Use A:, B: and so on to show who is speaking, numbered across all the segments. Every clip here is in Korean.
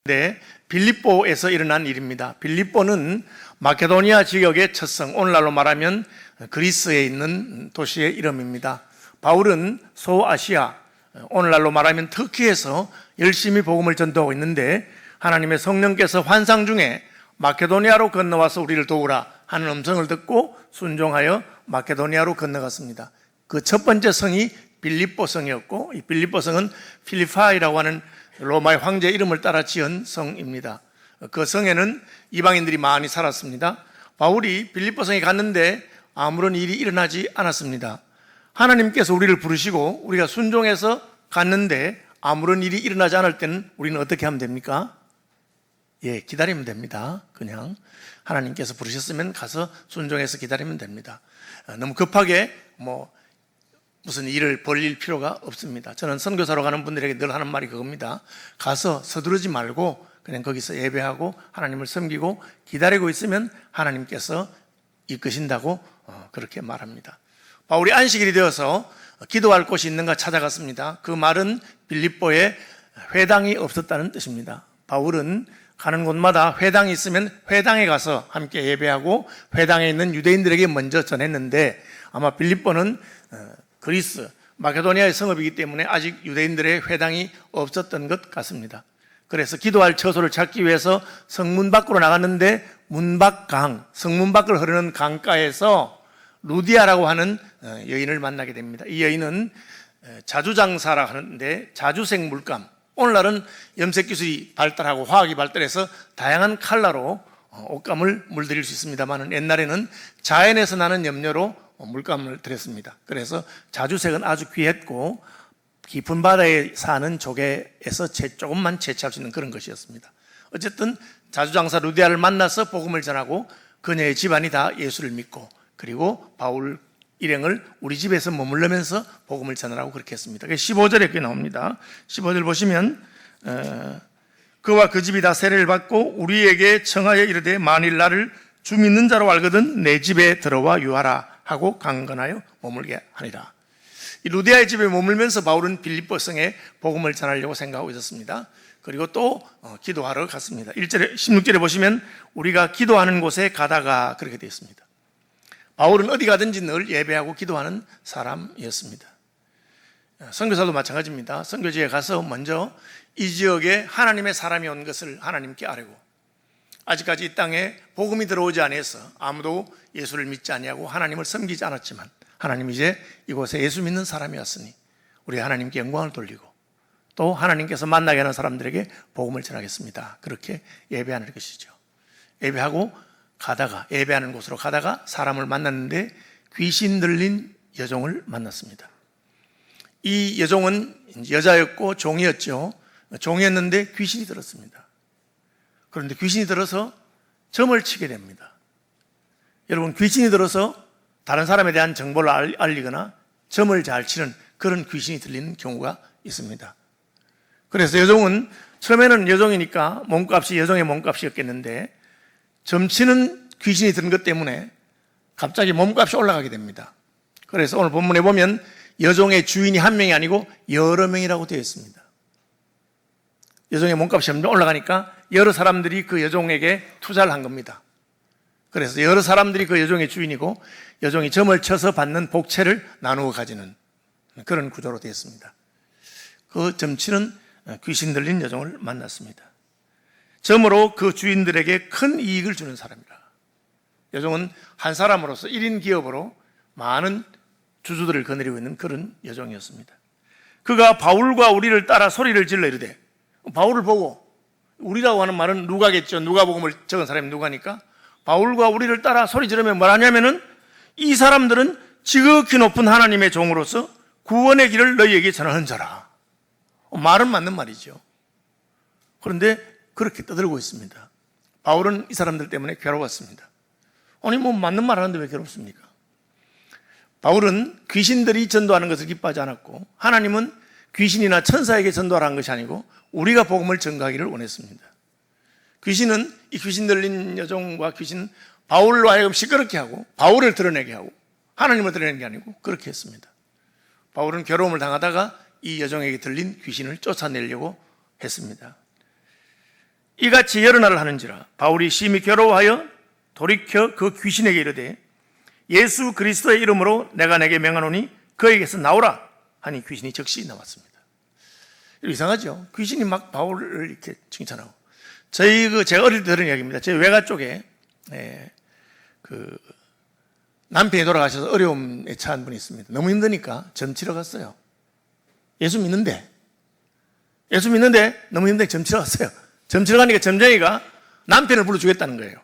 A: 네, 빌립보에서 일어난 일입니다. 빌립보는 마케도니아 지역의 첫 성, 오늘날로 말하면 그리스에 있는 도시의 이름입니다. 바울은 소아시아, 오늘날로 말하면 터키에서 열심히 복음을 전도하고 있는데 하나님의 성령께서 환상 중에 마케도니아로 건너와서 우리를 도우라 하는 음성을 듣고 순종하여 마케도니아로 건너갔습니다. 그 첫 번째 성이 빌립보 성이었고, 이 빌립보 성은 필리파이라고 하는 로마의 황제 이름을 따라 지은 성입니다. 그 성에는 이방인들이 많이 살았습니다. 바울이 빌립보 성에 갔는데 아무런 일이 일어나지 않았습니다. 하나님께서 우리를 부르시고 우리가 순종해서 갔는데 아무런 일이 일어나지 않을 때는 우리는 어떻게 하면 됩니까? 예, 기다리면 됩니다. 그냥 하나님께서 부르셨으면 가서 순종해서 기다리면 됩니다. 너무 급하게 무슨 일을 벌릴 필요가 없습니다. 저는 선교사로 가는 분들에게 늘 하는 말이 그겁니다. 가서 서두르지 말고 그냥 거기서 예배하고 하나님을 섬기고 기다리고 있으면 하나님께서 이끄신다고 그렇게 말합니다. 바울이 안식일이 되어서 기도할 곳이 있는가 찾아갔습니다. 그 말은 빌립보에 회당이 없었다는 뜻입니다. 바울은 가는 곳마다 회당이 있으면 회당에 가서 함께 예배하고 회당에 있는 유대인들에게 먼저 전했는데 아마 빌립보는 그리스, 마케도니아의 성읍이기 때문에 아직 유대인들의 회당이 없었던 것 같습니다. 그래서 기도할 처소를 찾기 위해서 성문 밖으로 나갔는데 성문 밖을 흐르는 강가에서 루디아라고 하는 여인을 만나게 됩니다. 이 여인은 자주장사라 하는데 자주색 물감, 오늘날은 염색 기술이 발달하고 화학이 발달해서 다양한 컬러로 옷감을 물들일 수 있습니다만 옛날에는 자연에서 나는 염료로 물감을 들였습니다. 그래서 자주색은 아주 귀했고 깊은 바다에 사는 조개에서 조금만 채취할 수 있는 그런 것이었습니다. 어쨌든 자주장사 루디아를 만나서 복음을 전하고 그녀의 집안이 다 예수를 믿고 그리고 바울 일행을 우리 집에서 머물러면서 복음을 전하라고 그렇게 했습니다. 15절에 그렇게 나옵니다. 15절 보시면 그와 그 집이 다 세례를 받고 우리에게 청하여 이르되 만일 나를 주 믿는 자로 알거든 내 집에 들어와 유하라 하고 강건하여 머물게 하니라. 이 루디아의 집에 머물면서 바울은 빌립보 성에 복음을 전하려고 생각하고 있었습니다. 그리고 또 기도하러 갔습니다. 16절에 보시면 우리가 기도하는 곳에 가다가 그렇게 되어 있습니다. 바울은 어디 가든지 늘 예배하고 기도하는 사람이었습니다. 선교사도 마찬가지입니다. 선교지에 가서 먼저 이 지역에 하나님의 사람이 온 것을 하나님께 아뢰고 아직까지 이 땅에 복음이 들어오지 않아서 아무도 예수를 믿지 아니하고 하나님을 섬기지 않았지만 하나님 이제 이곳에 예수 믿는 사람이 왔으니 우리 하나님께 영광을 돌리고 또 하나님께서 만나게 하는 사람들에게 복음을 전하겠습니다. 그렇게 예배하는 것이죠. 예배하는 곳으로 가다가 사람을 만났는데 귀신 들린 여종을 만났습니다. 이 여종은 여자였고 종이었죠. 종이었는데 귀신이 들었습니다. 그런데 귀신이 들어서 점을 치게 됩니다. 여러분, 귀신이 들어서 다른 사람에 대한 정보를 알리거나 점을 잘 치는 그런 귀신이 들리는 경우가 있습니다. 그래서 여종은 처음에는 여종이니까 여종의 몸값이었겠는데 점치는 귀신이 든 것 때문에 갑자기 몸값이 올라가게 됩니다. 그래서 오늘 본문에 보면 여종의 주인이 한 명이 아니고 여러 명이라고 되어 있습니다. 여종의 몸값이 점점 올라가니까 여러 사람들이 그 여종에게 투자를 한 겁니다. 그래서 여러 사람들이 그 여종의 주인이고 여종이 점을 쳐서 받는 복채를 나누어 가지는 그런 구조로 되어 있습니다. 그 점치는 귀신 들린 여종을 만났습니다. 점으로 그 주인들에게 큰 이익을 주는 사람이라. 여종은 한 사람으로서 1인 기업으로 많은 주주들을 거느리고 있는 그런 여종이었습니다. 그가 바울과 우리를 따라 소리를 질러 이르되, 바울을 보고, 우리라고 하는 말은 누가겠죠. 누가복음을 적은 사람이 누가니까 바울과 우리를 따라 소리 지르면 뭘 하냐면은 이 사람들은 지극히 높은 하나님의 종으로서 구원의 길을 너희에게 전하는 자라. 말은 맞는 말이죠. 그런데 그렇게 떠들고 있습니다. 바울은 이 사람들 때문에 괴로웠습니다. 아니 맞는 말 하는데 왜 괴롭습니까? 바울은 귀신들이 전도하는 것을 기뻐하지 않았고 하나님은 귀신이나 천사에게 전도하라는 것이 아니고 우리가 복음을 전가하기를 원했습니다. 귀신은 이 귀신 들린 여종과 귀신은 바울로 하여금 시끄럽게 하고 바울을 드러내게 하고 하나님을 드러내는 게 아니고 그렇게 했습니다. 바울은 괴로움을 당하다가 이 여종에게 들린 귀신을 쫓아내려고 했습니다. 이같이 여러 날을 하는지라 바울이 심히 괴로워하여 돌이켜 그 귀신에게 이르되 예수 그리스도의 이름으로 내가 내게 명하노니 그에게서 나오라 하니 귀신이 즉시 나왔습니다. 이상하죠? 귀신이 막 바울을 이렇게 칭찬하고. 제가 어릴 때 들은 이야기입니다. 저희 외가 쪽에 남편이 돌아가셔서 어려움에 처한 분이 있습니다. 너무 힘드니까 점 치러 갔어요. 예수 믿는데 너무 힘든데 점 치러 갔어요. 점 치러 가니까 점쟁이가 남편을 불러주겠다는 거예요.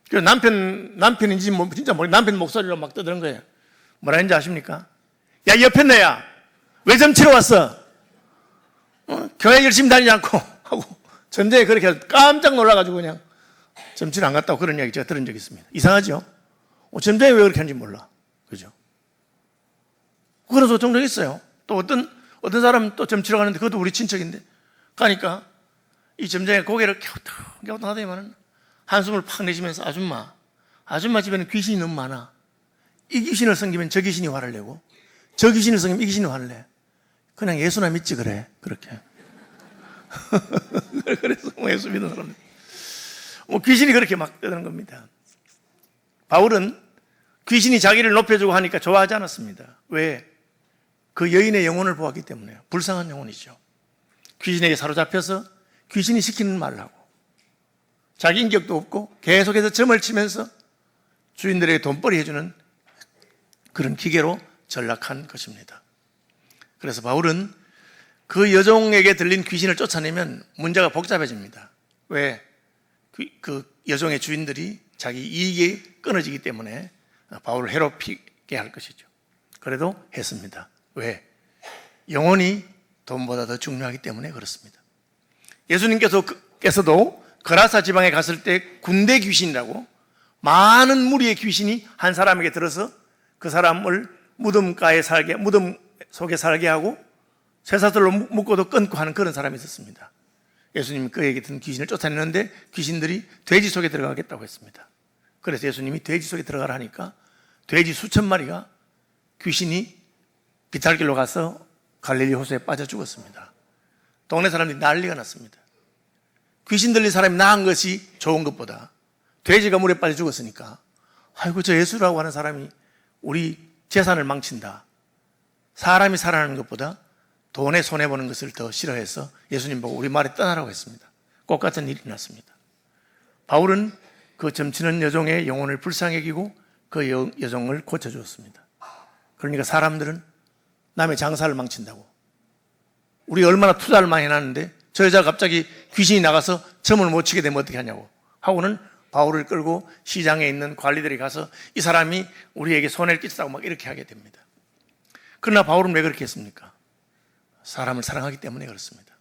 A: 그래서 남편인지 진짜 남편 목소리로 막 떠드는 거예요. 뭐라 했는지 아십니까? 야, 옆에 내야 왜 점 치러 왔어? 교회 열심히 다니지 않고 하고 점쟁이 그렇게 해서 깜짝 놀라가지고 그냥 점 치러 안 갔다고 그런 이야기 제가 들은 적이 있습니다. 이상하죠? 점쟁이 왜 그렇게 하는지 몰라. 그죠? 그래서 종종 있어요. 또 어떤 사람은 또 점 치러 가는데 그것도 우리 친척인데 가니까 이 점쟁이 고개를 갸우뚱 하더니만은 한숨을 팍 내쉬면서 아줌마 집에는 귀신이 너무 많아. 이 귀신을 섬기면 저 귀신이 화를 내고 저 귀신을 섬기면 이 귀신이 화를 내. 그냥 예수나 믿지 그래. 그렇게. 그래서 예수 믿는 사람들. 귀신이 그렇게 막 떠드는 겁니다. 바울은 귀신이 자기를 높여주고 하니까 좋아하지 않았습니다. 왜? 그 여인의 영혼을 보았기 때문에요. 불쌍한 영혼이죠. 귀신에게 사로잡혀서 귀신이 시키는 말을 하고 자기 인격도 없고 계속해서 점을 치면서 주인들에게 돈벌이 해주는 그런 기계로 전락한 것입니다. 그래서 바울은 그 여종에게 들린 귀신을 쫓아내면 문제가 복잡해집니다. 왜? 그 여종의 주인들이 자기 이익이 끊어지기 때문에 바울을 해롭히게 할 것이죠. 그래도 했습니다. 왜? 영혼이 돈보다 더 중요하기 때문에 그렇습니다. 예수님께서도 거라사 지방에 갔을 때 군대 귀신이라고 많은 무리의 귀신이 한 사람에게 들어서 그 사람을 무덤 속에 살게 하고 쇠사슬로 묶어도 끊고 하는 그런 사람이 있었습니다. 예수님이 그에게 든 귀신을 쫓아내는데 귀신들이 돼지 속에 들어가겠다고 했습니다. 그래서 예수님이 돼지 속에 들어가라 하니까 돼지 수천 마리가 귀신이 비탈길로 가서 갈릴리 호수에 빠져 죽었습니다. 동네 사람들이 난리가 났습니다. 귀신 들린 사람이 나은 것이 좋은 것보다 돼지가 물에 빠져 죽었으니까 아이고 저 예수라고 하는 사람이 우리 재산을 망친다. 사람이 살아나는 것보다 돈에 손해보는 것을 더 싫어해서 예수님 보고 우리 말에 떠나라고 했습니다. 똑같은 일이 났습니다. 바울은 그 점치는 여종의 영혼을 불쌍히 여기고 그 여종을 고쳐주었습니다. 그러니까 사람들은 남의 장사를 망친다고 우리 얼마나 투자를 많이 해놨는데 저 여자가 갑자기 귀신이 나가서 점을 못 치게 되면 어떻게 하냐고 하고는 바울을 끌고 시장에 있는 관리들이 가서 이 사람이 우리에게 손해를 끼쳤다고 막 이렇게 하게 됩니다. 그러나 바울은 왜 그렇게 했습니까? 사람을 사랑하기 때문에 그렇습니다.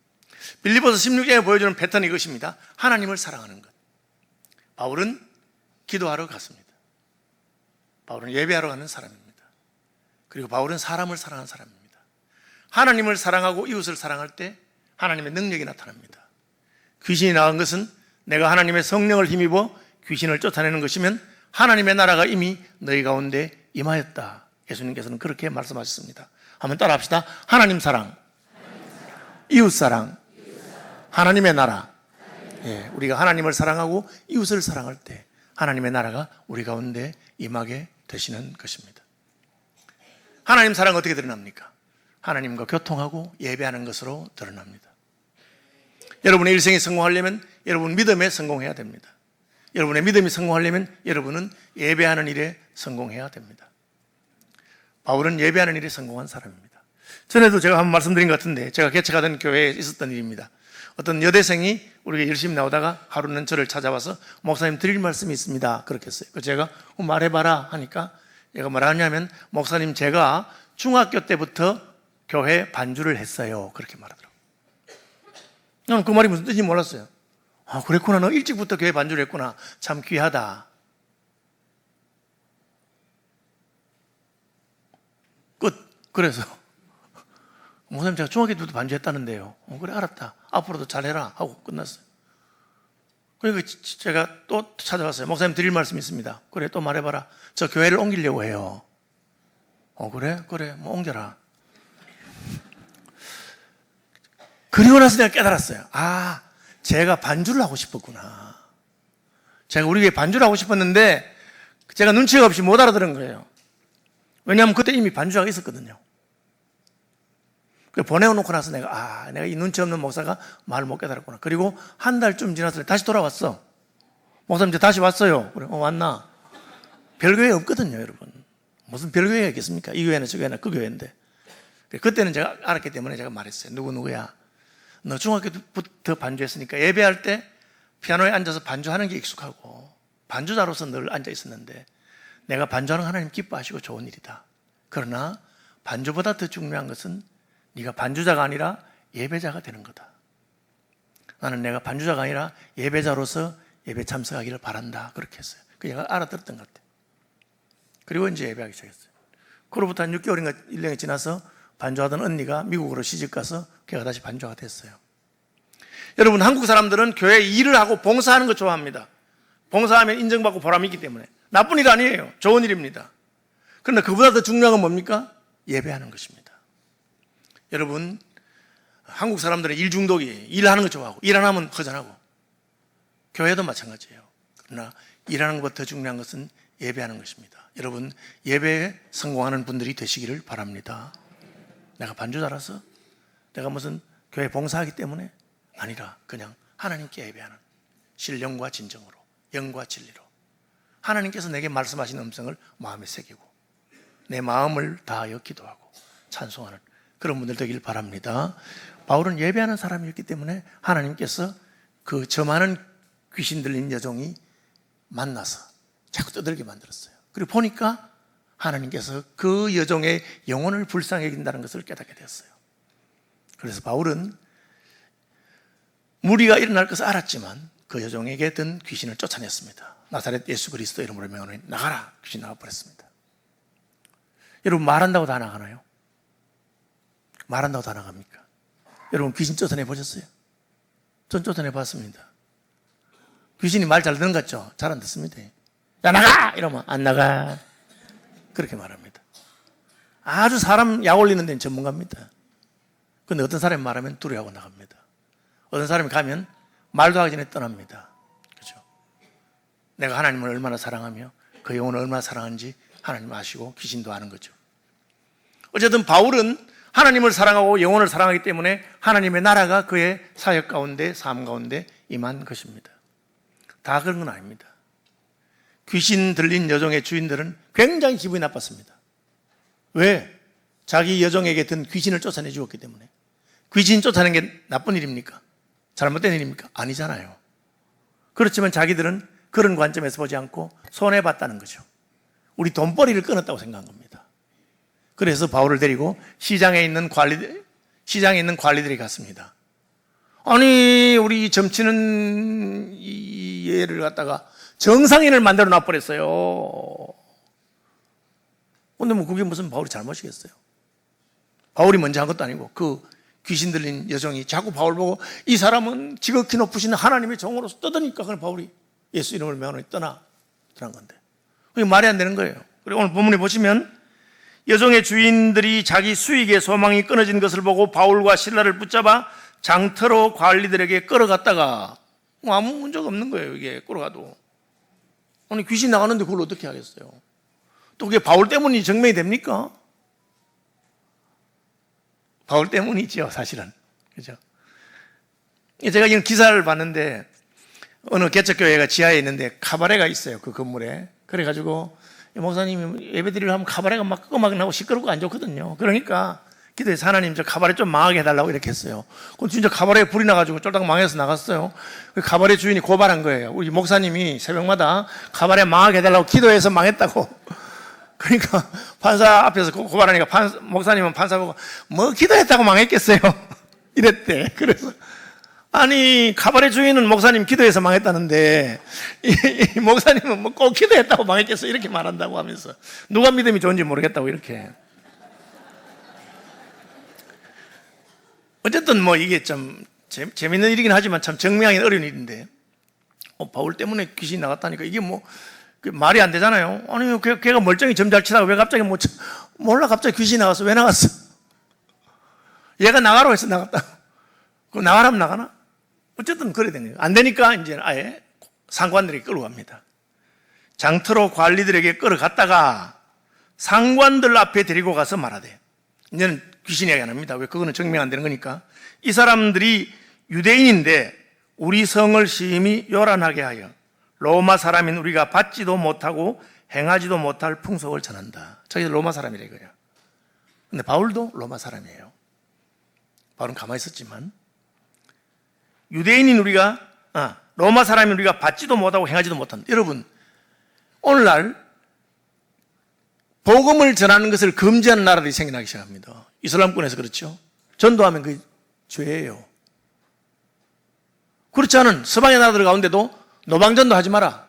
A: 빌립보서 16장에 보여주는 패턴이 이것입니다. 하나님을 사랑하는 것. 바울은 기도하러 갔습니다. 바울은 예배하러 가는 사람입니다. 그리고 바울은 사람을 사랑하는 사람입니다. 하나님을 사랑하고 이웃을 사랑할 때 하나님의 능력이 나타납니다. 귀신이 나간 것은 내가 하나님의 성령을 힘입어 귀신을 쫓아내는 것이면 하나님의 나라가 이미 너희 가운데 임하였다. 예수님께서는 그렇게 말씀하셨습니다. 한번 따라 합시다. 하나님 사랑, 이웃 사랑, 하나님의 나라. 예, 우리가 하나님을 사랑하고 이웃을 사랑할 때 하나님의 나라가 우리 가운데 임하게 되시는 것입니다. 하나님 사랑은 어떻게 드러납니까? 하나님과 교통하고 예배하는 것으로 드러납니다. 여러분의 일생이 성공하려면 여러분 믿음에 성공해야 됩니다. 여러분의 믿음이 성공하려면 여러분은 예배하는 일에 성공해야 됩니다. 바울은 예배하는 일에 성공한 사람입니다. 전에도 제가 한번 말씀드린 것 같은데 제가 개척하던 교회에 있었던 일입니다. 어떤 여대생이 우리가 열심히 나오다가 하루는 저를 찾아와서 목사님 드릴 말씀이 있습니다. 그렇게 했어요. 제가 말해봐라 하니까 얘가 뭐라 하냐면 목사님 제가 중학교 때부터 교회 반주를 했어요. 그렇게 말하더라고요. 나는 그 말이 무슨 뜻인지 몰랐어요. 아 그랬구나. 너 일찍부터 교회 반주를 했구나. 참 귀하다. 끝. 그래서 목사님 제가 중학교 때부터 반주했다는데요. 그래 알았다. 앞으로도 잘해라 하고 끝났어요. 그러니까 제가 또 찾아왔어요. 목사님 드릴 말씀이 있습니다. 그래 또 말해봐라. 저 교회를 옮기려고 해요. 그래 뭐 옮겨라. 그리고 나서 내가 깨달았어요. 제가 반주를 하고 싶었구나. 제가 우리 교회 반주를 하고 싶었는데 제가 눈치가 없이 못 알아들은 거예요. 왜냐하면 그때 이미 반주자가 있었거든요. 보내놓고 나서 내가 이 눈치 없는 목사가 말을 못 깨달았구나. 그리고 한 달쯤 지났을 때 다시 돌아왔어. 목사님 이제 다시 왔어요. 그래, 왔나? 별교회 없거든요, 여러분. 무슨 별교회가 있겠습니까? 이 교회는 저 교회나 그 교회인데. 그때는 제가 알았기 때문에 제가 말했어요. 누구야? 너 중학교 때부터 반주했으니까 예배할 때 피아노에 앉아서 반주하는 게 익숙하고 반주자로서 늘 앉아 있었는데 내가 반주하는 하나님 기뻐하시고 좋은 일이다. 그러나 반주보다 더 중요한 것은 네가 반주자가 아니라 예배자가 되는 거다. 나는 내가 반주자가 아니라 예배자로서 예배 참석하기를 바란다. 그렇게 했어요. 그 얘가 알아들었던 것 같아요. 그리고 이제 예배하기 시작했어요. 그로부터 한 6개월인가 1년이 지나서 반주하던 언니가 미국으로 시집가서 걔가 다시 반주가 됐어요. 여러분, 한국 사람들은 교회 일을 하고 봉사하는 거 좋아합니다. 봉사하면 인정받고 보람이 있기 때문에. 나쁜 일 아니에요. 좋은 일입니다. 그러나 그보다 더 중요한 건 뭡니까? 예배하는 것입니다. 여러분, 한국 사람들은 일 중독이 일하는 거 좋아하고 일 안 하면 허전하고 교회도 마찬가지예요. 그러나 일하는 것보다 더 중요한 것은 예배하는 것입니다. 여러분, 예배에 성공하는 분들이 되시기를 바랍니다. 내가 반주자라서 내가 무슨 교회 봉사하기 때문에 아니라 그냥 하나님께 예배하는 신령과 진정으로 영과 진리로 하나님께서 내게 말씀하신 음성을 마음에 새기고 내 마음을 다하여 기도하고 찬송하는 그런 분들 되길 바랍니다. 바울은 예배하는 사람이었기 때문에 하나님께서 그 저 많은 귀신 들린 여종이 만나서 자꾸 떠들게 만들었어요. 그리고 보니까 하나님께서 그 여종의 영혼을 불쌍히 여긴다는 것을 깨닫게 되었어요. 그래서 바울은 무리가 일어날 것을 알았지만 그 여종에게 든 귀신을 쫓아냈습니다. 나사렛 예수 그리스도 이름으로 명하노니 나가라. 귀신 나가버렸습니다. 여러분, 말한다고 다 나가나요? 말한다고 다 나갑니까? 여러분, 귀신 쫓아내 보셨어요? 전 쫓아내 봤습니다. 귀신이 말 잘 듣는 것 같죠? 잘 안 듣습니다. 야, 나가! 이러면 안 나가. 그렇게 말합니다. 아주 사람 약 올리는 데는 전문가입니다. 그런데 어떤 사람이 말하면 두려워하고 나갑니다. 어떤 사람이 가면 말도 하기 전에 떠납니다. 그렇죠? 내가 하나님을 얼마나 사랑하며 그 영혼을 얼마나 사랑하는지 하나님 아시고 귀신도 아는 거죠. 어쨌든 바울은 하나님을 사랑하고 영혼을 사랑하기 때문에 하나님의 나라가 그의 사역 가운데 삶 가운데 임한 것입니다. 다 그런 건 아닙니다. 귀신 들린 여종의 주인들은 굉장히 기분이 나빴습니다. 왜? 자기 여종에게 든 귀신을 쫓아내 주었기 때문에. 귀신 쫓아내는 게 나쁜 일입니까? 잘못된 일입니까? 아니잖아요. 그렇지만 자기들은 그런 관점에서 보지 않고 손해봤다는 거죠. 우리 돈벌이를 끊었다고 생각한 겁니다. 그래서 바울을 데리고 시장에 있는 관리들이 갔습니다. 아니, 우리 점치는 이 얘를 갖다가 정상인을 만들어 놔버렸어요. 근데 뭐 그게 무슨 바울이 잘못이겠어요? 바울이 먼저 한 것도 아니고 그 귀신 들린 여종이 자꾸 바울 보고 이 사람은 지극히 높으신 하나님의 종으로서 떠드니까 그걸 바울이 예수 이름을 명하노니 떠나 그런 건데 그게 말이 안 되는 거예요. 그리고 오늘 본문에 보시면 여종의 주인들이 자기 수익의 소망이 끊어진 것을 보고 바울과 실라를 붙잡아 장터로 관리들에게 끌어갔다가 아무 문제가 없는 거예요. 이게 끌어가도 아니 귀신 나가는데 그걸 어떻게 하겠어요? 또 그게 바울 때문이 증명이 됩니까? 바울 때문이죠, 사실은. 그죠? 제가 이런 기사를 봤는데, 어느 개척교회가 지하에 있는데, 카바레가 있어요, 그 건물에. 그래가지고, 목사님이 예배 드리려 하면 카바레가 막 끄막이 나고 시끄럽고 안 좋거든요. 그러니까, 기도해서 하나님 저 카바레 좀 망하게 해달라고 이렇게 했어요. 그럼 진짜 카바레에 불이 나가지고 쫄딱 망해서 나갔어요. 그 카바레 주인이 고발한 거예요. 우리 목사님이 새벽마다 카바레 망하게 해달라고 기도해서 망했다고. 그러니까 판사 앞에서 고발하니까 목사님은 판사 보고 뭐 기도했다고 망했겠어요? 이랬대. 그래서 아니 카바레 주인은 목사님 기도해서 망했다는데 이 목사님은 뭐 꼭 기도했다고 망했겠어? 이렇게 말한다고 하면서 누가 믿음이 좋은지 모르겠다고 이렇게. 어쨌든 뭐 이게 좀 재밌는 일이긴 하지만 참 증명하기는 어려운 일인데 바울 때문에 귀신이 나갔다니까 이게 뭐 말이 안 되잖아요. 아니, 걔가 멀쩡히 점 잘 치다가 왜 갑자기 몰라, 갑자기 귀신이 나갔어. 왜 나갔어? 얘가 나가라고 해서 나갔다. 그럼 나가라면 나가나? 어쨌든 그래야 되는 거예요. 안 되니까 이제 아예 상관들에게 끌어갑니다. 장터로 관리들에게 끌어갔다가 상관들 앞에 데리고 가서 말하되, 이제는 귀신 이야기 안 합니다. 왜? 그거는 증명 안 되는 거니까. 이 사람들이 유대인인데 우리 성을 심히 요란하게 하여 로마 사람인 우리가 받지도 못하고 행하지도 못할 풍속을 전한다. 저희들 로마 사람이래 이거야. 근데 바울도 로마 사람이에요. 바울은 가만히 있었지만, 유대인인 우리가, 로마 사람인 우리가 받지도 못하고 행하지도 못한다. 여러분, 오늘날 복음을 전하는 것을 금지하는 나라들이 생겨나기 시작합니다. 이슬람권에서 그렇죠. 전도하면 그게 죄예요. 그렇지 않은 서방의 나라들 가운데도 노방전도 하지 마라.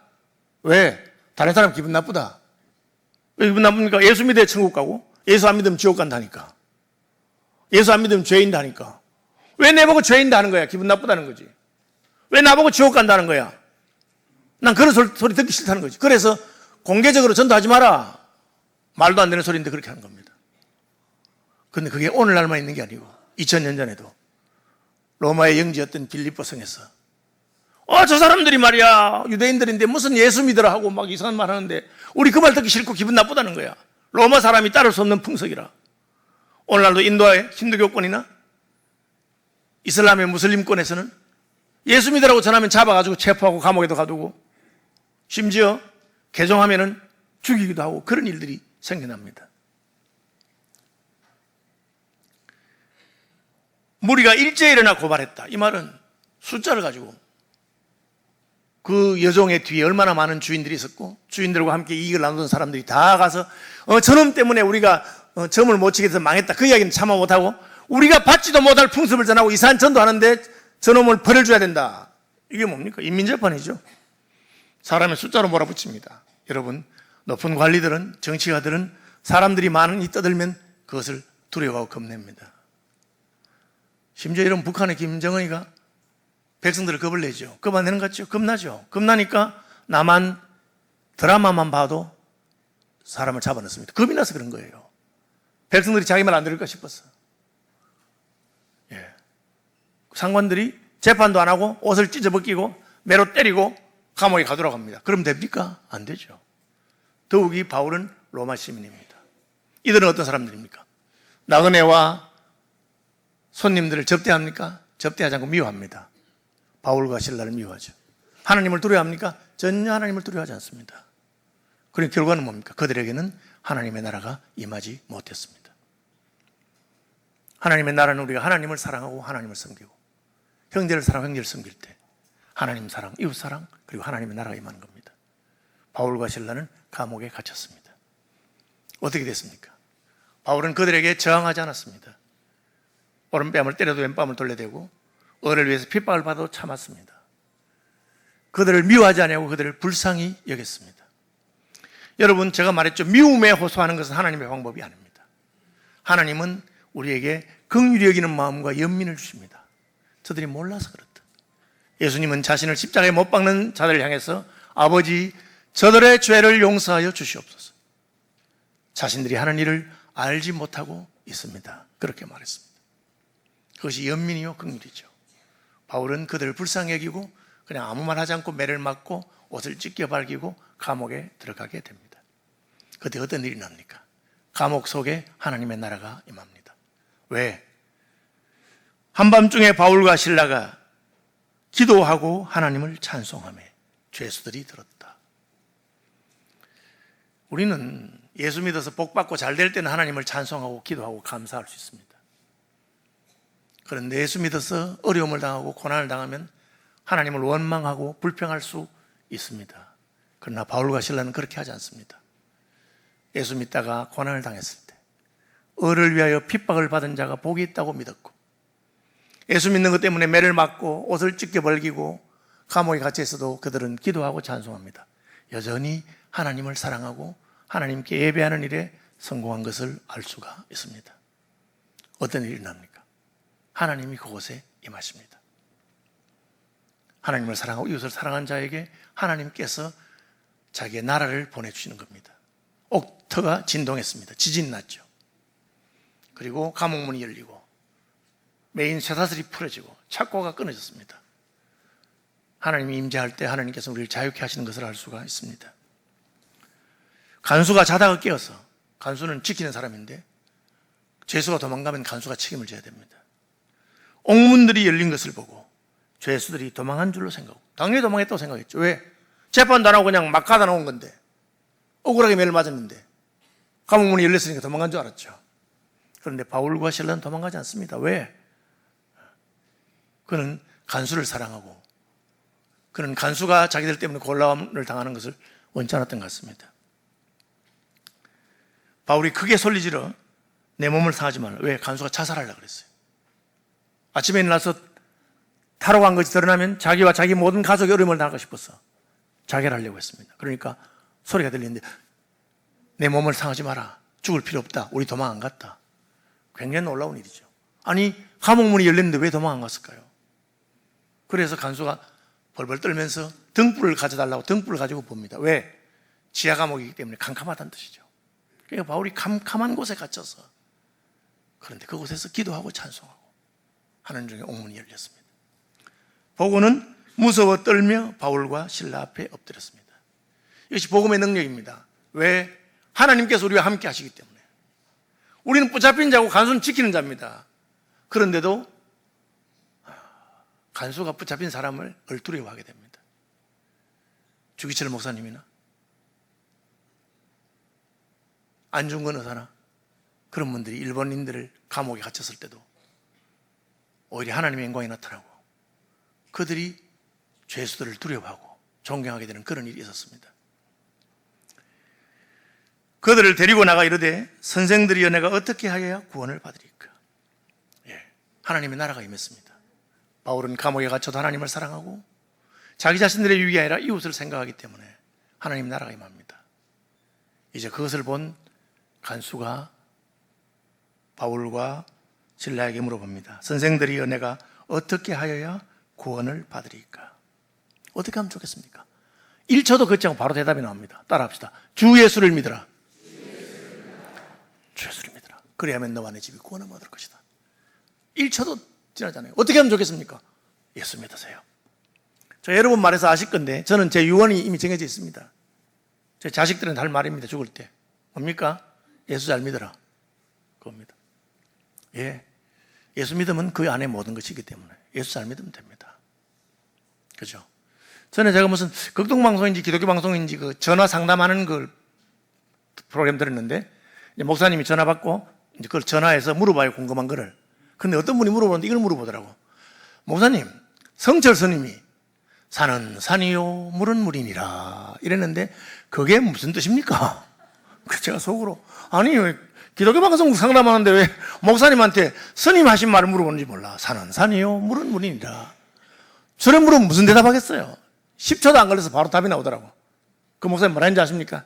A: 왜? 다른 사람 기분 나쁘다. 왜 기분 나쁩니까? 예수 믿어야 천국 가고 예수 안 믿으면 지옥 간다니까. 예수 안 믿으면 죄인다 하니까. 왜 내보고 죄인다 하는 거야? 기분 나쁘다는 거지. 왜 나보고 지옥 간다는 거야? 난 그런 소리 듣기 싫다는 거지. 그래서 공개적으로 전도하지 마라. 말도 안 되는 소리인데 그렇게 하는 겁니다. 그런데 그게 오늘날만 있는 게 아니고 2000년 전에도 로마의 영지였던 빌립보 성에서 저 사람들이 말이야 유대인들인데 무슨 예수 믿으라 하고 막 이상한 말 하는데 우리 그 말 듣기 싫고 기분 나쁘다는 거야. 로마 사람이 따를 수 없는 풍속이라. 오늘날도 인도의 힌두교권이나 이슬람의 무슬림권에서는 예수 믿으라고 전하면 잡아가지고 체포하고 감옥에도 가두고 심지어 개종하면은 죽이기도 하고 그런 일들이 생겨납니다. 무리가 일제히 일어나 고발했다. 이 말은 숫자를 가지고 그 여종의 뒤에 얼마나 많은 주인들이 있었고 주인들과 함께 이익을 나누던 사람들이 다 가서 저놈 때문에 우리가 점을 못 치게 돼서 망했다. 그 이야기는 참아 못하고 우리가 받지도 못할 풍습을 전하고 이상한 전도하는데 저놈을 벌을 줘야 된다. 이게 뭡니까? 인민재판이죠. 사람의 숫자로 몰아붙입니다. 여러분, 높은 관리들은, 정치가들은 사람들이 많이 떠들면 그것을 두려워하고 겁냅니다. 심지어 이런 북한의 김정은이가 백성들을 겁을 내죠. 겁 안 내는 것 같죠? 겁나죠. 겁나니까 나만 드라마만 봐도 사람을 잡아넣습니다. 겁이 나서 그런 거예요. 백성들이 자기 말 안 들을까 싶었어. 상관들이 재판도 안 하고 옷을 찢어벗기고 매로 때리고 감옥에 가두라고 합니다. 그럼 됩니까? 안 되죠. 더욱이 바울은 로마 시민입니다. 이들은 어떤 사람들입니까? 나그네와 손님들을 접대합니까? 접대하지 않고 미워합니다. 바울과 실라를 미워하죠. 하나님을 두려워합니까? 전혀 하나님을 두려워하지 않습니다. 그런 결과는 뭡니까? 그들에게는 하나님의 나라가 임하지 못했습니다. 하나님의 나라는 우리가 하나님을 사랑하고 하나님을 섬기고 형제를 사랑하고 형제를 섬길 때 하나님 사랑, 이웃 사랑, 그리고 하나님의 나라가 임하는 겁니다. 바울과 실라는 감옥에 갇혔습니다. 어떻게 됐습니까? 바울은 그들에게 저항하지 않았습니다. 오른뺨을 때려도 왼뺨을 돌려대고 의를 위해서 핍박을 받아도 참았습니다. 그들을 미워하지 아니하고 그들을 불쌍히 여겼습니다. 여러분, 제가 말했죠. 미움에 호소하는 것은 하나님의 방법이 아닙니다. 하나님은 우리에게 긍휼히 여기는 마음과 연민을 주십니다. 저들이 몰라서 그렇다. 예수님은 자신을 십자가에 못 박는 자들을 향해서 아버지, 저들의 죄를 용서하여 주시옵소서. 자신들이 하는 일을 알지 못하고 있습니다. 그렇게 말했습니다. 그것이 연민이요 긍휼이죠. 바울은 그들을 불쌍히 여기고 그냥 아무 말 하지 않고 매를 맞고 옷을 찢겨 발기고 감옥에 들어가게 됩니다. 그때 어떤 일이 납니까? 감옥 속에 하나님의 나라가 임합니다. 왜? 한밤중에 바울과 실라가 기도하고 하나님을 찬송하며 죄수들이 들었다. 우리는 예수 믿어서 복 받고 잘 될 때는 하나님을 찬송하고 기도하고 감사할 수 있습니다. 그런데 예수 믿어서 어려움을 당하고 고난을 당하면 하나님을 원망하고 불평할 수 있습니다. 그러나 바울과 실라는 그렇게 하지 않습니다. 예수 믿다가 고난을 당했을 때 의를 위하여 핍박을 받은 자가 복이 있다고 믿었고 예수 믿는 것 때문에 매를 맞고 옷을 찢겨 벌기고 감옥에 갇혀 있어도 그들은 기도하고 찬송합니다. 여전히 하나님을 사랑하고 하나님께 예배하는 일에 성공한 것을 알 수가 있습니다. 어떤 일이 납니까? 하나님이 그곳에 임하십니다. 하나님을 사랑하고 이웃을 사랑한 자에게 하나님께서 자기의 나라를 보내주시는 겁니다. 옥터가 진동했습니다. 지진이 났죠. 그리고 감옥문이 열리고 메인 쇠사슬이 풀어지고 착고가 끊어졌습니다. 하나님이 임재할 때 하나님께서 우리를 자유케 하시는 것을 알 수가 있습니다. 간수가 자다가 깨어서, 간수는 지키는 사람인데 죄수가 도망가면 간수가 책임을 져야 됩니다. 옥문들이 열린 것을 보고 죄수들이 도망한 줄로 생각하고, 당연히 도망했다고 생각했죠. 왜? 재판도 안 하고 그냥 막 가다 나온 건데, 억울하게 매를 맞았는데 감옥문이 열렸으니까 도망간 줄 알았죠. 그런데 바울과 실라는 도망가지 않습니다. 왜? 그는 간수를 사랑하고, 그는 간수가 자기들 때문에 곤란을 당하는 것을 원치 않았던 것 같습니다. 바울이 크게 소리지르 내 몸을 상하지 말라. 왜? 간수가 자살하려고 그랬어요. 아침에 일어나서 타러 간 것이 드러나면 자기와 자기 모든 가족이 어려움을 당하고 싶어서 자결 하려고 했습니다. 그러니까 소리가 들리는데 내 몸을 상하지 마라. 죽을 필요 없다. 우리 도망 안 갔다. 굉장히 놀라운 일이죠. 아니, 감옥문이 열렸는데 왜 도망 안 갔을까요? 그래서 간수가 벌벌 떨면서 등불을 가져달라고 등불을 가지고 봅니다. 왜? 지하 감옥이기 때문에 캄캄하다는 뜻이죠. 그러니까 바울이 캄캄한 곳에 갇혀서, 그런데 그곳에서 기도하고 찬송하고 하는 중에 옥문이 열렸습니다. 보고는 무서워 떨며 바울과 실라 앞에 엎드렸습니다. 이것이 복음의 능력입니다. 왜? 하나님께서 우리와 함께 하시기 때문에. 우리는 붙잡힌 자고 간수는 지키는 자입니다. 그런데도 간수가 붙잡힌 사람을 얼두려워하게 됩니다. 주기철 목사님이나 안중근 의사나 그런 분들이 일본인들을 감옥에 갇혔을 때도 오히려 하나님의 영광이 나타나고 그들이 죄수들을 두려워하고 존경하게 되는 그런 일이 있었습니다. 그들을 데리고 나가 이르되 선생들이여 내가 어떻게 하여야 구원을 받으리까? 하나님의 나라가 임했습니다. 바울은 감옥에 갇혀도 하나님을 사랑하고 자기 자신들의 유익이 아니라 이웃을 생각하기 때문에 하나님 나라가 임합니다. 이제 그것을 본 간수가 바울과 실라에게 물어봅니다. 선생들이여 내가 어떻게 하여야 구원을 받으리까? 어떻게 하면 좋겠습니까? 1초도 걷지 않고 바로 대답이 나옵니다. 따라합시다. 주 예수를 믿으라. 주 예수를 믿으라. 그래야만 너와 내 집이 구원을 얻을 것이다. 1초도 지나잖아요. 어떻게 하면 좋겠습니까? 예수 믿으세요. 저 여러 번 말해서 아실 건데 저는 제 유언이 이미 정해져 있습니다. 제 자식들은 할 말입니다. 죽을 때. 뭡니까? 예수 잘 믿어라. 그겁니다. 예수 믿으면 그 안에 모든 것이기 때문에 예수 잘 믿으면 됩니다. 그죠? 전에 제가 무슨 극동방송인지 기독교 방송인지 그 전화 상담하는 그 프로그램 들었는데 목사님이 전화 받고 이제 그걸 전화해서 물어봐요. 궁금한 거를. 근데 어떤 분이 물어보는데 이걸 물어보더라고. 목사님, 성철 스님이 산은 산이요 물은 물이니라 이랬는데 그게 무슨 뜻입니까? 그래서 제가 속으로 아니 기독교 방송 상담하는데 왜 목사님한테 스님 하신 말을 물어보는지 몰라. 산은 산이요 물은 물이니라. 저래 물으면 무슨 대답하겠어요? 10초도 안 걸려서 바로 답이 나오더라고. 그 목사님 뭐라 했는지 아십니까?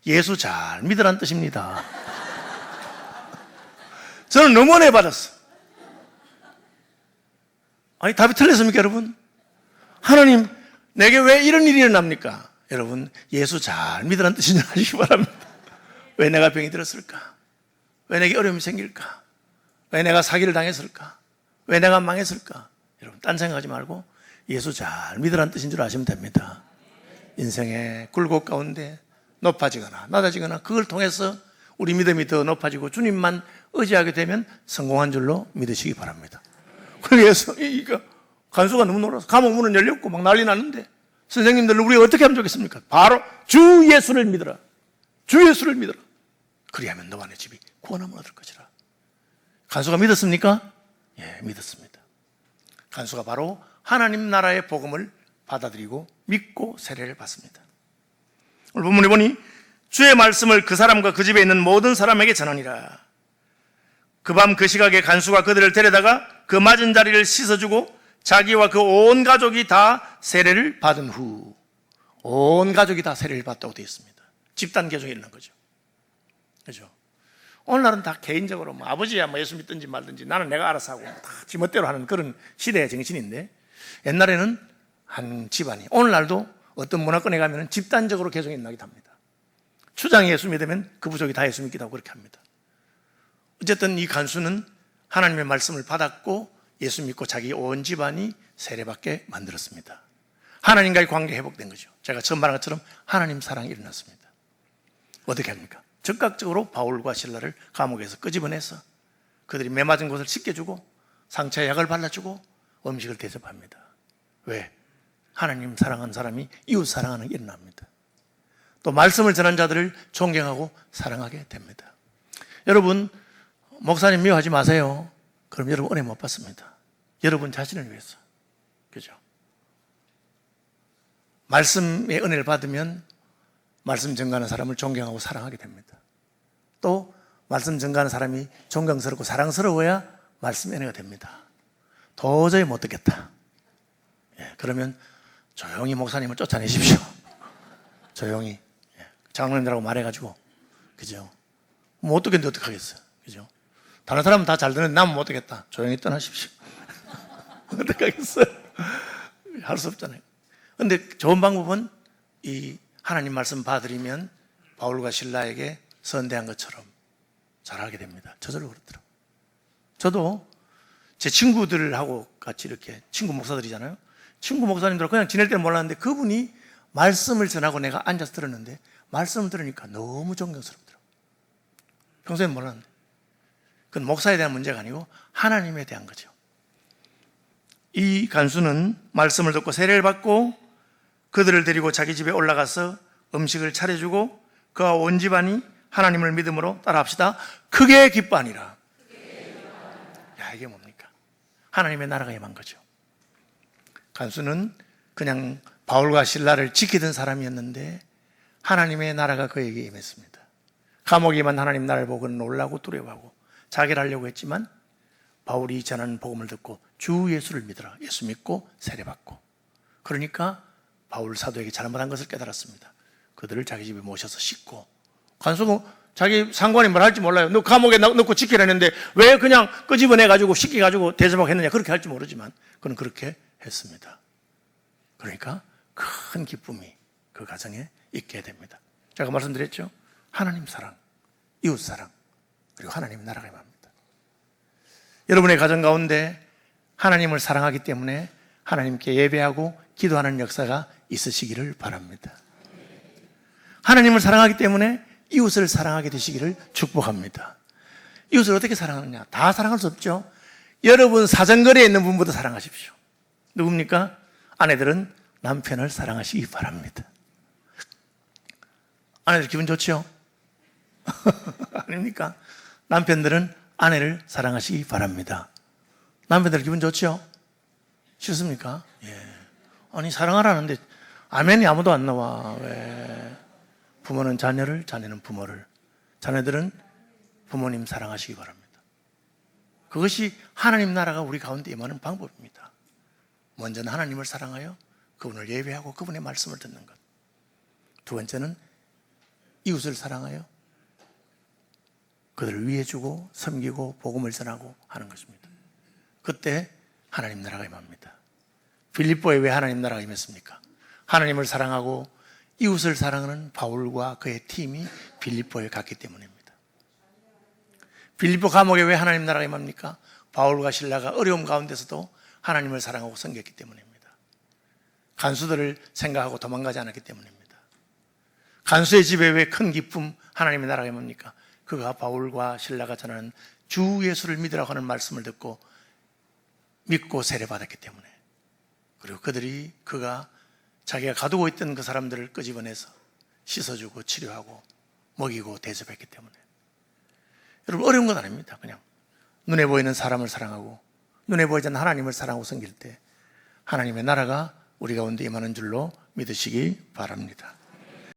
A: 예수 잘 믿으란 뜻입니다. 저는 너무 은혜 받았어. 아니 답이 틀렸습니까 여러분? 하나님 내게 왜 이런 일이 일어납니까? 여러분 예수 잘 믿으란 뜻인 줄 아시기 바랍니다. 왜 내가 병이 들었을까? 왜 내게 어려움이 생길까? 왜 내가 사기를 당했을까? 왜 내가 망했을까? 여러분 딴 생각하지 말고 예수 잘 믿으란 뜻인 줄 아시면 됩니다. 인생의 굴곡 가운데 높아지거나 낮아지거나 그걸 통해서 우리 믿음이 더 높아지고 주님만 의지하게 되면 성공한 줄로 믿으시기 바랍니다. 그래서 이거 간수가 너무 놀라서 감옥 문은 열렸고 막 난리 났는데 선생님들 우리가 어떻게 하면 좋겠습니까? 바로 주 예수를 믿으라. 주 예수를 믿으라. 그리하면 너와 내 집이 구원함을 얻을 것이라. 간수가 믿었습니까? 예, 믿었습니다. 간수가 바로 하나님 나라의 복음을 받아들이고 믿고 세례를 받습니다. 오늘 본문에 보니 주의 말씀을 그 사람과 그 집에 있는 모든 사람에게 전하니라. 그 밤 그 시각에 간수가 그들을 데려다가 그 맞은 자리를 씻어주고 자기와 그 온 가족이 다 세례를 받은 후, 온 가족이 다 세례를 받다고 되어 있습니다. 집단 개종이 일어난 거죠. 그죠? 오늘날은 다 개인적으로 뭐 아버지야 뭐 예수 믿든지 말든지 나는 내가 알아서 하고 다 지멋대로 하는 그런 시대의 정신인데 옛날에는 한 집안이, 오늘날도 어떤 문화권에 가면 집단적으로 개종이 일어나기도 합니다. 추장이 예수 믿으면 그 부족이 다 예수 믿기도 하고 그렇게 합니다. 어쨌든 이 간수는 하나님의 말씀을 받았고 예수 믿고 자기 온 집안이 세례받게 만들었습니다. 하나님과의 관계 회복된 거죠. 제가 처음 말한 것처럼 하나님 사랑이 일어났습니다. 어떻게 합니까? 즉각적으로 바울과 실라를 감옥에서 끄집어내서 그들이 매맞은 곳을 씻겨주고 상처에 약을 발라주고 음식을 대접합니다. 왜? 하나님 사랑하는 사람이 이웃 사랑하는 게 일어납니다. 또 말씀을 전한 자들을 존경하고 사랑하게 됩니다. 여러분, 목사님 미워하지 마세요. 그럼 여러분 은혜 못 받습니다. 여러분 자신을 위해서. 그죠? 말씀의 은혜를 받으면 말씀 전가하는 사람을 존경하고 사랑하게 됩니다. 또 말씀 전가하는 사람이 존경스럽고 사랑스러워야 말씀의 은혜가 됩니다. 도저히 못 듣겠다. 그러면 조용히 목사님을 쫓아내십시오. 조용히. 장로님들하고 말해가지고. 그죠? 못 듣겠는데 어떡하겠어요. 그죠? 다른 사람은 다 잘 듣는데 나는 못 듣겠다. 조용히 떠나십시오. 어떡하겠어요. 할 수 없잖아요. 근데 좋은 방법은 이 하나님 말씀 받으리면 바울과 실라에게 선대한 것처럼 잘하게 됩니다. 저절로 그렇더라고요. 저도 제 친구들하고 같이 이렇게 친구 목사들이잖아요. 친구 목사님들하고 그냥 지낼 때는 몰랐는데 그분이 말씀을 전하고 내가 앉아서 들었는데 말씀을 들으니까 너무 존경스럽더라고요. 평소에는 몰랐는데. 그건 목사에 대한 문제가 아니고 하나님에 대한 거죠. 이 간수는 말씀을 듣고 세례를 받고 그들을 데리고 자기 집에 올라가서 음식을 차려주고 그와 온 집안이 하나님을 믿음으로 따라합시다. 크게 기뻐하니라. 야, 이게 뭡니까? 하나님의 나라가 임한 거죠. 간수는 그냥 바울과 실라를 지키던 사람이었는데 하나님의 나라가 그에게 임했습니다. 감옥에 임한 하나님 나라를 보고 놀라고 두려워하고 자결 하려고 했지만 바울이 전하는 복음을 듣고 주 예수를 믿으라. 예수 믿고 세례받고. 그러니까 바울 사도에게 잘못한 것을 깨달았습니다. 그들을 자기 집에 모셔서 씻고. 간수는 자기 상관이 뭘 할지 몰라요. 너 감옥에 넣고 지키라 했는데 왜 그냥 끄집어내가지고 씻겨가지고 대접하고 했느냐. 그렇게 할지 모르지만 그는 그렇게 했습니다. 그러니까 큰 기쁨이 그 가정에 있게 됩니다. 제가 말씀드렸죠. 하나님 사랑, 이웃 사랑, 그리고 하나님의 나라가 임합니다. 여러분의 가정 가운데 하나님을 사랑하기 때문에 하나님께 예배하고 기도하는 역사가 있으시기를 바랍니다. 하나님을 사랑하기 때문에 이웃을 사랑하게 되시기를 축복합니다. 이웃을 어떻게 사랑하느냐? 다 사랑할 수 없죠. 여러분 사정거리에 있는 분보다 사랑하십시오. 누굽니까? 아내들은 남편을 사랑하시기 바랍니다. 아내들 기분 좋죠? 아닙니까? 남편들은 아내를 사랑하시기 바랍니다. 남편들 기분 좋죠? 싫습니까? 예. 아니 사랑하라는데 아멘이 아무도 안 나와. 왜? 부모는 자녀를, 자녀는 부모를, 자녀들은 부모님 사랑하시기 바랍니다. 그것이 하나님 나라가 우리 가운데 임하는 방법입니다. 먼저는 하나님을 사랑하여 그분을 예배하고 그분의 말씀을 듣는 것. 두 번째는 이웃을 사랑하여 그들을 위해주고 섬기고 복음을 전하고 하는 것입니다. 그때 하나님 나라가 임합니다. 빌립보에 왜 하나님 나라가 임했습니까? 하나님을 사랑하고 이웃을 사랑하는 바울과 그의 팀이 빌립보에 갔기 때문입니다. 빌립보 감옥에 왜 하나님 나라가 임합니까? 바울과 실라가 어려움 가운데서도 하나님을 사랑하고 섬겼기 때문입니다. 간수들을 생각하고 도망가지 않았기 때문입니다. 간수의 집에 왜 큰 기쁨 하나님의 나라가 임합니까? 그가 바울과 실라가 전하는 주 예수를 믿으라고 하는 말씀을 듣고 믿고 세례받았기 때문에, 그리고 그가 자기가 가두고 있던 그 사람들을 끄집어내서 씻어주고 치료하고 먹이고 대접했기 때문에. 여러분 어려운 건 아닙니다. 그냥 눈에 보이는 사람을 사랑하고 눈에 보이지 않는 하나님을 사랑하고 섬길 때 하나님의 나라가 우리 가운데 임하는 줄로 믿으시기 바랍니다.